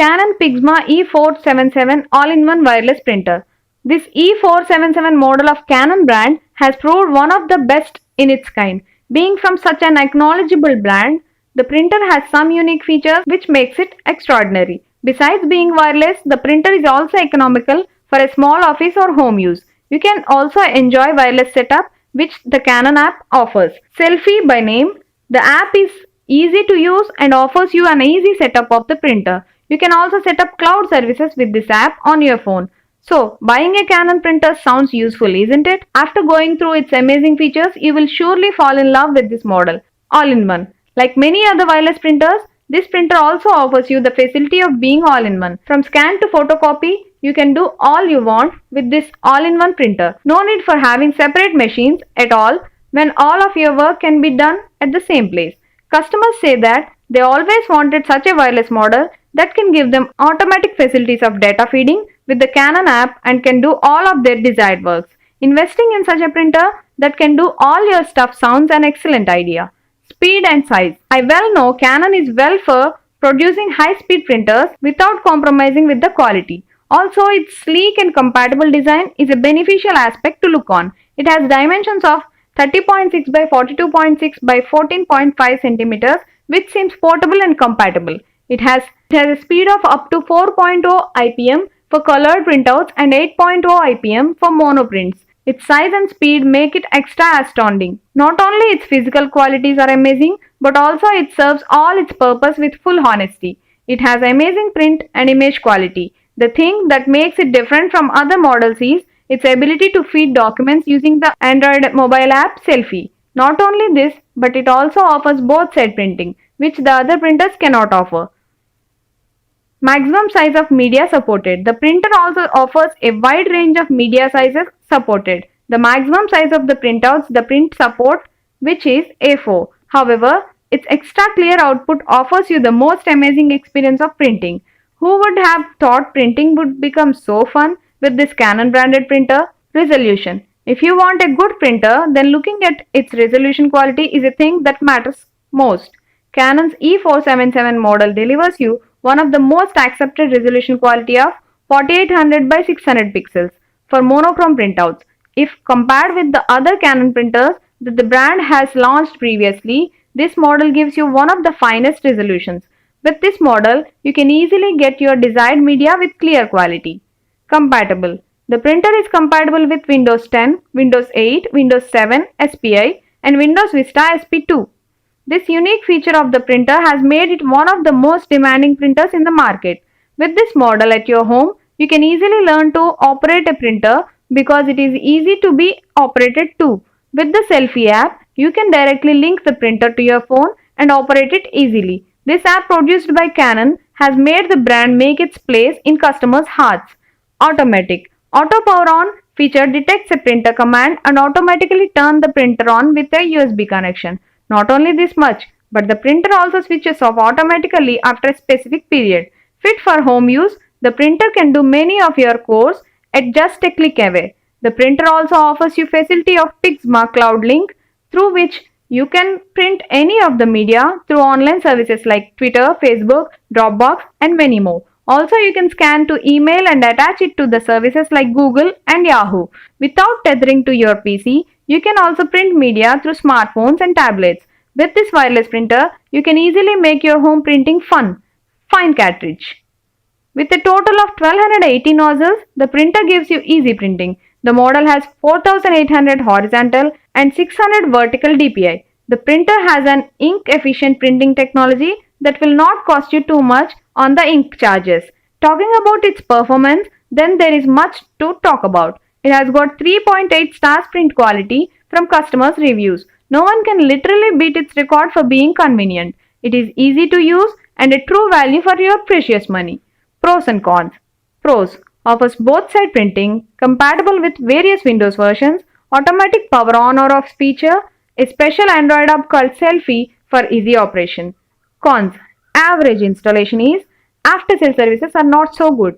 Canon Pixma E477 all-in-one wireless printer. This E477 model of Canon brand has proved one of the best in its kind. Being from such an acknowledgeable brand, the printer has some unique features which makes it extraordinary. Besides being wireless, the printer is also economical for a small office or home use. You can also enjoy wireless setup which the Canon app offers. Selfie by name, the app is easy to use and offers you an easy setup of the printer. You can also set up cloud services with this app on your phone. So, buying a Canon printer sounds useful, isn't it? After going through its amazing features, you will surely fall in love with this model. All-in-one. Like many other wireless printers, this printer also offers you the facility of being all-in-one. From scan to photocopy, you can do all you want with this all-in-one printer. No need for having separate machines at all when all of your work can be done at the same place. Customers say that they always wanted such a wireless model that can give them automatic facilities of data feeding with the Canon app and can do all of their desired works. Investing in such a printer that can do all your stuff sounds an excellent idea. Speed and size. I well know Canon is well for producing high-speed printers without compromising with the quality. Also, its sleek and compatible design is a beneficial aspect to look on. It has dimensions of 30.6 by 42.6 by 14.5 centimeters, which seems portable and compatible. It has a speed of up to 4.0 IPM for colored printouts and 8.0 IPM for monoprints. Its size and speed make it extra astounding. Not only its physical qualities are amazing, but also it serves all its purpose with full honesty. It has amazing print and image quality. The thing that makes it different from other models is its ability to feed documents using the Android mobile app Selfie. Not only this, but it also offers both side printing, which the other printers cannot offer. Maximum size of media supported. The printer also offers a wide range of media sizes supported. The maximum size of the printouts the print support, which is A4. However, its extra clear output offers you the most amazing experience of printing. Who would have thought printing would become so fun with this Canon branded printer? Resolution. If you want a good printer, then looking at its resolution quality is a thing that matters most. Canon's E477 model delivers you one of the most accepted resolution quality of 4800 by 600 pixels for monochrome printouts. If compared with the other Canon printers that the brand has launched previously, this model gives you one of the finest resolutions. With this model, you can easily get your desired media with clear quality. Compatible. The printer is compatible with Windows 10, Windows 8, Windows 7, SPI and Windows Vista SP2. This unique feature of the printer has made it one of the most demanding printers in the market. With this model at your home, you can easily learn to operate a printer because it is easy to be operated too. With the Selfie app, you can directly link the printer to your phone and operate it easily. This app produced by Canon has made the brand make its place in customers' hearts. Automatic. Auto Power On feature detects a printer command and automatically turns the printer on with a USB connection. Not only this much, but the printer also switches off automatically after a specific period. Fit for home use, the printer can do many of your chores at just a click away. The printer also offers you facility of Pixma Cloud Link, through which you can print any of the media through online services like Twitter, Facebook, Dropbox and many more. Also, you can scan to email and attach it to the services like Google and Yahoo. Without tethering to your PC, you can also print media through smartphones and tablets. With this wireless printer, you can easily make your home printing fun. Fine cartridge. With a total of 1280 nozzles, the printer gives you easy printing. The model has 4800 horizontal and 600 vertical DPI. The printer has an ink-efficient printing technology that will not cost you too much on the ink charges. Talking about its performance, then there is much to talk about. It has got 3.8 stars print quality from customers' reviews. No one can literally beat its record for being convenient. It is easy to use and a true value for your precious money. Pros and cons. Pros. Offers both side printing, compatible with various Windows versions, automatic power on or off feature, a special Android app called Selfie for easy operation. Cons. Average installation is, after sale services are not so good.